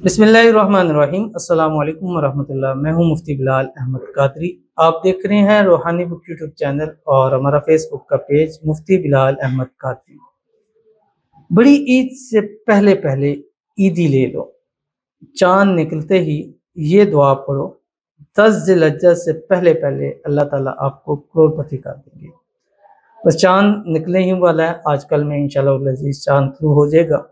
बिस्मिल्लाहिर्रहमानिर्रहीम। अस्सलाम वालेकुम वरहमतुल्लाह। मैं हूं मुफ्ती बिलाल अहमद कादरी। आप देख रहे हैं रूहानी बुक यूट्यूब चैनल और हमारा फेसबुक का पेज मुफ्ती बिलाल अहमद कादरी। बड़ी ईद से पहले पहले ईदी ले लो, चांद निकलते ही ये दुआ पढ़ो, 10 ज़िलहज्जा से पहले पहले अल्लाह ताला आपको करोड़पति कर देंगे। बस चांद निकलने ही वाला है, आजकल में इंशाल्लाह अज़ीज़ चांद शुरू हो जाएगा।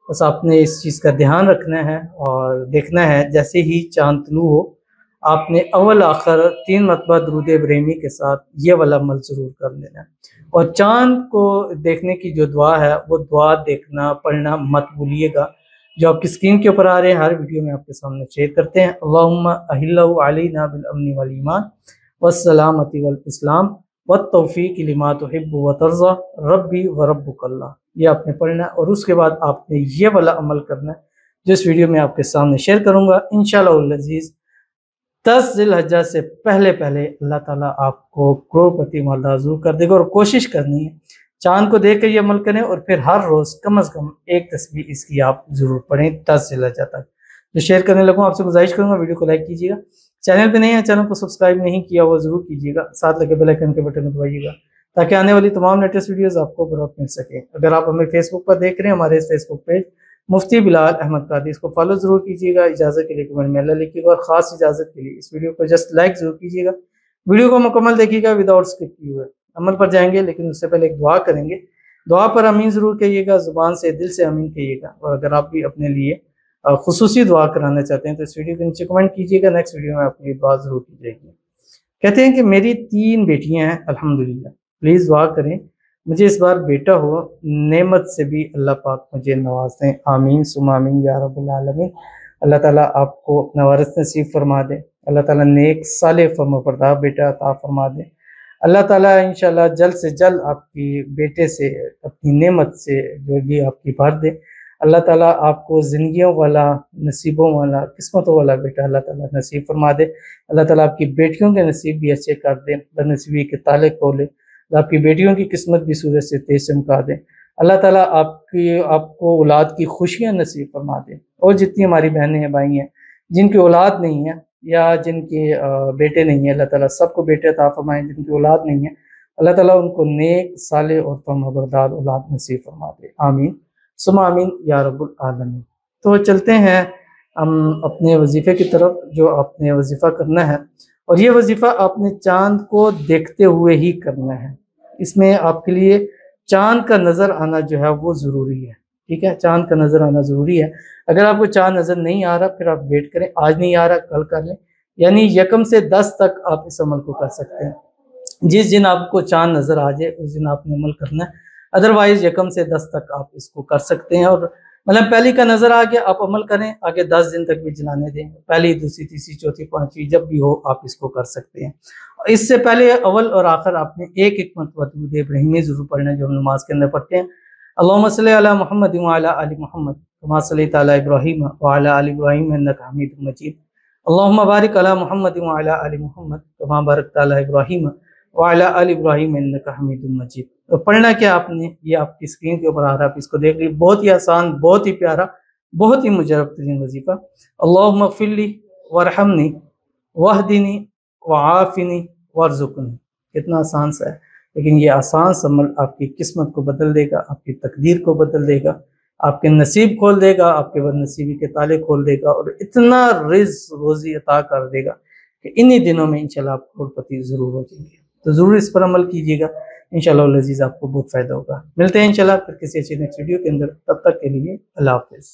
बस आपने इस चीज़ का ध्यान रखना है और देखना है, जैसे ही चांद तुलू हो आपने अव्वल आखिर 3 मरतबा दुरूद इब्राहिमी के साथ ये वाला अमल ज़रूर कर लेना है। और चांद को देखने की जो दुआ है वो दुआ देखना पढ़ना मत भूलिएगा, जो आपकी स्क्रीन के ऊपर आ रहे हैं, हर वीडियो में आपके सामने शेयर करते हैं। अल्लाहुम्मा अहिल्लहु अलैना बिल अम्नि वल ईमान वस्सलामति वल इस्लाम वत्तौफीक लिमा तुहिब्बु व तर्ज़ा रब्बी व रब्बुकल्लाह। ये आपने पढ़ना है और उसके बाद आपने ये वाला अमल करना है जो इस वीडियो में आपके सामने शेयर करूंगा। इंशाअल्लाह अज़ीज़ 10 ज़िलहज्जा से पहले पहले अल्लाह ताला आपको करोड़पति मालदार ज़रूर कर देगा। और कोशिश करनी है चांद को देख कर ये अमल करें और फिर हर रोज़ कम से कम एक तस्बीह इसकी आप ज़रूर पढ़ें 10 ज़िलहज्जा तक। जो शेयर करने लगूँ आपसे गुजारिश करूँगा वीडियो को लाइक कीजिएगा, चैनल पे नहीं है चैनल को सब्सक्राइब नहीं किया वो ज़रूर कीजिएगा, साथ लगे बेल आइकन के बटन को दबाइएगा ताकि आने वाली तमाम लेटेस्ट वीडियोस आपको बर वक्त मिल सके। अगर आप हमें फेसबुक पर देख रहे हैं, हमारे फेसबुक पेज मुफ्ती बिलाल अहमद कादरी, इसको फॉलो ज़रूर कीजिएगा। इजाज़त के लिए कमेंट में अल्लाह लिखिएगा और ख़ास इजाज़त के लिए इस वीडियो को जस्ट लाइक ज़रूर कीजिएगा। वीडियो को मुकम्मल देखिएगा विदाउट स्किप किए हुए। अमल पर जाएंगे लेकिन उससे पहले एक दुआ करेंगे। दुआ पर अमीन ज़रूर कहिएगा, ज़ुबान से दिल से अमीन कहिएगा। और अगर आप भी अपने लिए खुसूसी दुआ कराना चाहते हैं तो इस वीडियो के नीचे कमेंट कीजिएगा, नेक्स्ट वीडियो में आपकी दुआ ज़रूर की जाएगी। कहते हैं कि मेरी 3 बेटियां हैं अल्हम्दुलिल्लाह, प्लीज़ दुआ करें मुझे इस बार बेटा हो, नेमत से भी अल्लाह पाक मुझे नवाज दें, आमीन सुम्मा आमीन या रब्बुल आलमीन। अल्लाह ताला आपको अपना वारिस नसीब फरमा दे, अल्लाह ताला नेक साले फरमाबरदार बेटा अता फरमा दे। अल्लाह ताला इंशाल्लाह जल्द से जल्द आपकी बेटे से अपनी नेमत से जो भी आपकी भर दे। अल्लाह ताला आपको ज़िंदगियों वाला, नसीबों वाला, किस्मतों वाला बेटा अल्लाह ताला नसीब फरमा दे। अल्लाह ताला आपकी बेटियों के नसीब भी अच्छे कर दे, बदनसीबी के ताले खोले, आपकी बेटियों की किस्मत भी सूरज से तेज चमका दे। अल्लाह ताला आपको औलाद की खुशियाँ नसीब फरमा दे। और जितनी हमारी बहनें हैं भाई हैं जिनकी औलाद नहीं है या जिनके बेटे नहीं है, अल्लाह ताला सबको बेटे अता फरमाए। जिनकी औलाद नहीं है अल्लाह ताला उनको नेक साले और फरमाबरदार औलाद नसीब फरमा दे, आमीन सुम्मा आमीन या रब्बुल आलमीन। तो चलते हैं हम अपने वजीफ़े की तरफ, जो आपने वजीफ़ा करना है और ये वजीफ़ा आपने चांद को देखते हुए ही करना है। इसमें आपके लिए चांद का नज़र आना जो है वो ज़रूरी है, ठीक है, चांद का नज़र आना ज़रूरी है। अगर आपको चांद नज़र नहीं आ रहा फिर आप वेट करें, आज नहीं आ रहा कल कर लें, यानी 1 से 10 तक आप इस अमल को कर सकते हैं। जिस दिन आपको चांद नज़र आ जाए उस दिन आपने अमल करना है, अदरवाइज़ 1 से 10 तक आप इसको कर सकते हैं। और मतलब पहली का नज़र आ गया आप अमल करें, आगे 10 दिन तक भी जलाने दें, पहली दूसरी तीसरी चौथी पाँचवीं जब भी हो आप इसको कर सकते हैं। इससे पहले अव्वल और आखिर आपने एक मरतबा दुरूद इब्राहिमी ज़रूर पढ़ना है जो हम नमाज के अंदर पढ़ते हैं। अल्लाहुम्मा सल्ली अला मुहम्मद व अला आलि मुहम्मद कमा सल्लैता अला इब्राहीम व अला आलि इब्राहीम इन्नका हमीदुम मजीद। अल्लाहुम्मा बारिक अला मुहम्मद व अला आलि मुहम्मद कमा बारकता अला इब्राहीम व अला आलि इब्राहीम इन्नका हमीदुम मजीद। तो पढ़ना क्या आपने, ये आपकी स्क्रीन के ऊपर आ रहा है, आप इसको देख लीजिए। बहुत ही आसान, बहुत ही प्यारा, बहुत ही मुजरब तरीन वजीफ़ा। अल्लाहुम्मा फ़िल्ली वरहमनी वहदिनी वआफ़िनी वर्ज़ुक़नी। कितना आसान सा है, लेकिन ये आसान सा अमल आपकी किस्मत को बदल देगा, आपकी तकदीर को बदल देगा, आपके नसीब खोल देगा, आपके बदनसीबी के ताले खोल देगा और इतना रिज़्क़ रोज़ी अता कर देगा कि इन्हीं दिनों में इंशाल्लाह आप करोड़पति ज़रूर हो जाएंगे। तो ज़रूर इस पर अमल कीजिएगा, इंशाअल्लाह अज़ीज़ आपको बहुत फ़ायदा होगा। मिलते हैं इंशाल्लाह फिर किसी अच्छी नेक्स्ट वीडियो के अंदर, तब तक के लिए अल्लाह हाफ़िज़।